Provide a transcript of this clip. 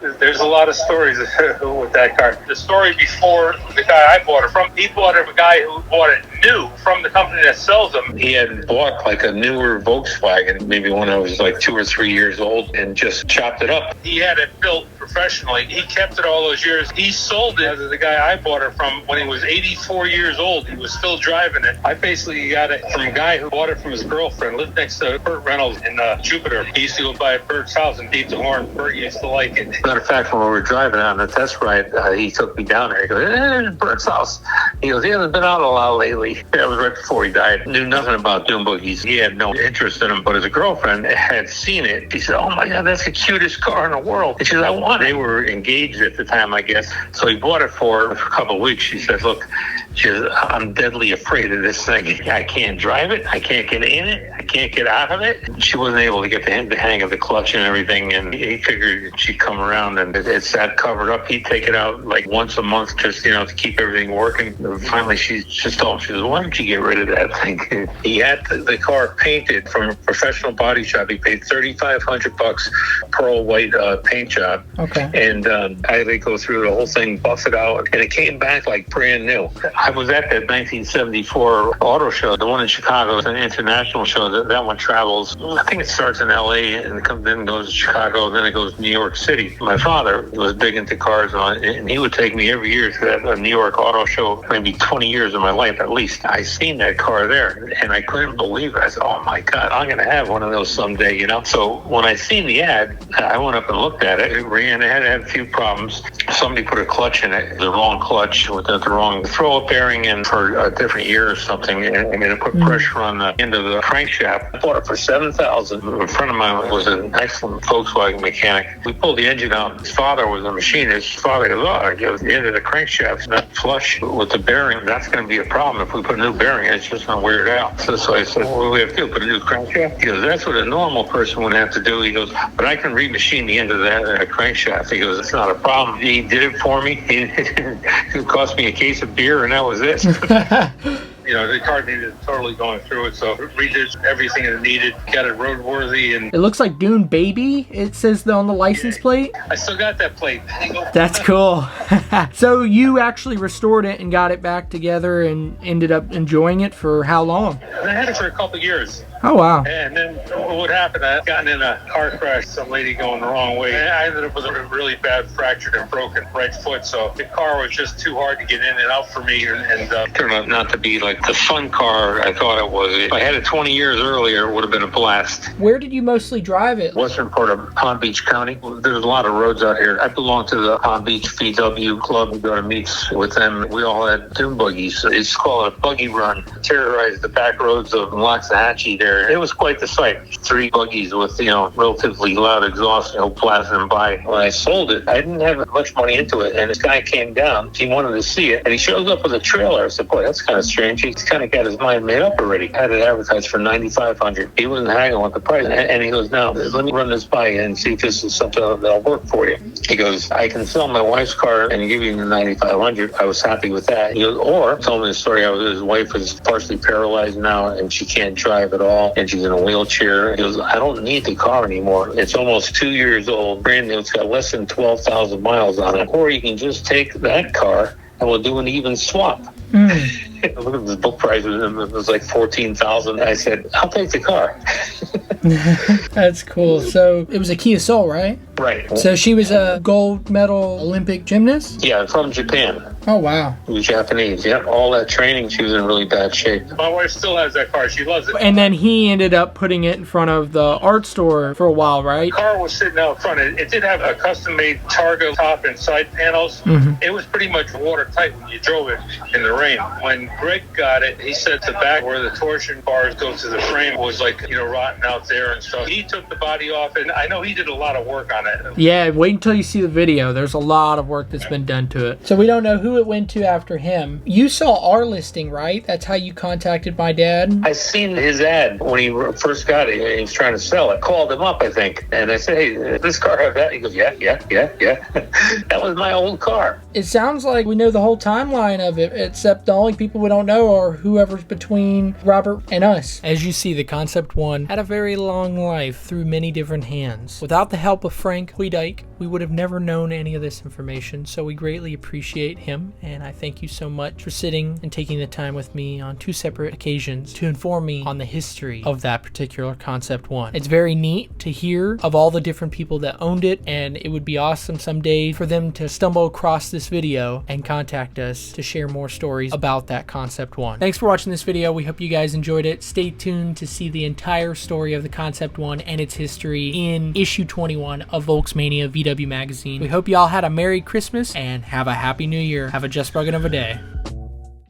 There's a lot of stories with that car. The story before the guy I bought it from, he bought it from a guy who bought it new from the company that sells them. He had bought like a newer Volkswagen, maybe when I was like 2 or 3 years old, and just chopped it up. He had it built professionally. He kept it all those years. He sold it to the guy I bought it from when he was 84 years old. He was still driving it. I basically got it from a guy who bought it from his girlfriend, lived next to Burt Reynolds in Jupiter. He used to go by Burt's house and beat the horn. Burt used to like it. Matter of fact, when we were driving on the test ride, he took me down there. He goes, it's Burt's house. He goes, he hasn't been out a lot lately. That was right before he died. Knew nothing about Dune Buggies. He had no interest in them, but his girlfriend had seen it. He said, oh my God, that's the cutest car in the world. And she said, I want it. They were engaged at the time, I guess. So he bought it for her for a couple of weeks. She said, look, I'm deadly afraid of this thing. I can't drive it. I can't get in it. I can't get out of it. She wasn't able to get the hang of the clutch and everything. And he figured she'd come around and it sat covered up. He'd take it out like once a month just, to keep everything working. And finally, she just told him, she said, why don't you get rid of that thing? He had the car painted from a professional body shop. He paid $3,500 pearl white paint job. Okay. And I had to go through the whole thing, buff it out, and it came back like brand new. I was at that 1974 auto show, the one in Chicago. It's an international show. That one travels, I think it starts in L.A. and then goes to Chicago, then it goes to New York City. My father was big into cars, and he would take me every year to that New York auto show, maybe 20 years of my life at least. I seen that car there, and I couldn't believe it. I said, oh my God, I'm going to have one of those someday, So when I seen the ad, I went up and looked at it. It ran, it had a few problems. Somebody put a clutch in it, the wrong clutch with the wrong throw-up bearing in for a different year or something, and it put pressure on the end of the crankshaft. I bought it for $7,000. A friend of mine was an excellent Volkswagen mechanic. We pulled the engine out. His father was a machinist. His father goes, the end of the crankshaft's not flush with the bearing. That's going to be a problem. If we put a new bearing, it's just going to wear it out. So I said, what do we have to do? Put a new crankshaft? He goes, that's what a normal person would have to do. He goes, but I can remachine the end of that crankshaft. He goes, it's not a problem. He did it for me. It cost me a case of beer, and that was it. The car needed totally going through it, so redid everything it needed, got it roadworthy, and it looks like Dune Baby, it says on the license plate. I still got that plate. That's cool. So you actually restored it and got it back together and ended up enjoying it for how long? I had it for a couple of years. Oh, wow. And then what happened, I gotten in a car crash, some lady going the wrong way. And I ended up with a really bad fractured and broken right foot. So the car was just too hard to get in and out for me. And turned out not to be like the fun car I thought it was. If I had it 20 years earlier, it would have been a blast. Where did you mostly drive it? Western part of Palm Beach County. There's a lot of roads out here. I belong to the Palm Beach VW club. We go to meets with them. We all had Dune Buggies. It's called a buggy run. Terrorized the back roads of Loxahatchee there. It was quite the sight. 3 buggies with, relatively loud exhaust, blasting them by. When I sold it, I didn't have much money into it, and this guy came down. He wanted to see it, and he shows up with a trailer. I said, boy, that's kind of strange. He's kind of got his mind made up already. Had it advertised for $9,500. He wasn't haggling with the price, and he goes, now, let me run this by you and see if this is something that'll work for you. He goes, I can sell my wife's car and give you the $9,500. I was happy with that. He goes, or, told me the story, his wife is partially paralyzed now, and she can't drive at all, and she's in a wheelchair. He goes, I don't need the car anymore. It's almost 2 years old, brand new. It's got less than 12,000 miles on it. Or you can just take that car and we'll do an even swap. Look at the book price. It was like $14,000. I said, I'll take the car. That's cool. So it was a Kia Soul, right? Right. So she was a gold medal Olympic gymnast? Yeah, from Japan. Oh, wow. She was Japanese. Yeah, all that training, she was in really bad shape. My wife still has that car. She loves it. And then he ended up putting it in front of the art store for a while, right? The car was sitting out front. It did have a custom-made Targa top and side panels. Mm-hmm. It was pretty much watertight when you drove it in the rain. When Greg got it, he said the back where the torsion bars go to the frame was like, rotten out there and stuff. He took the body off, and I know he did a lot of work on it. Yeah, wait until you see the video. There's a lot of work that's been done to it. So we don't know who it went to after him. You saw our listing, right? That's how you contacted my dad? I seen his ad when he first got it. He was trying to sell it. Called him up, I think. And I said, hey, does this car have that? He goes, yeah. That was my old car. It sounds like we know the whole timeline of it, except the only people we don't know are whoever's between Robert and us. As you see, the Concept 1 had a very long life through many different hands. Without the help of Frank Hoydick, we would have never known any of this information. So we greatly appreciate him, and I thank you so much for sitting and taking the time with me on 2 separate occasions to inform me on the history of that particular Concept 1. It's very neat to hear of all the different people that owned it, and it would be awesome someday for them to stumble across this video and contact us to share more stories about that Concept 1. Thanks for watching this video. We hope you guys enjoyed it. Stay tuned to see the entire story of the Concept 1 and its history in issue 21 of Volksmania VW magazine. We hope you all had a Merry Christmas and have a Happy New Year. Have a just buggin' of a day.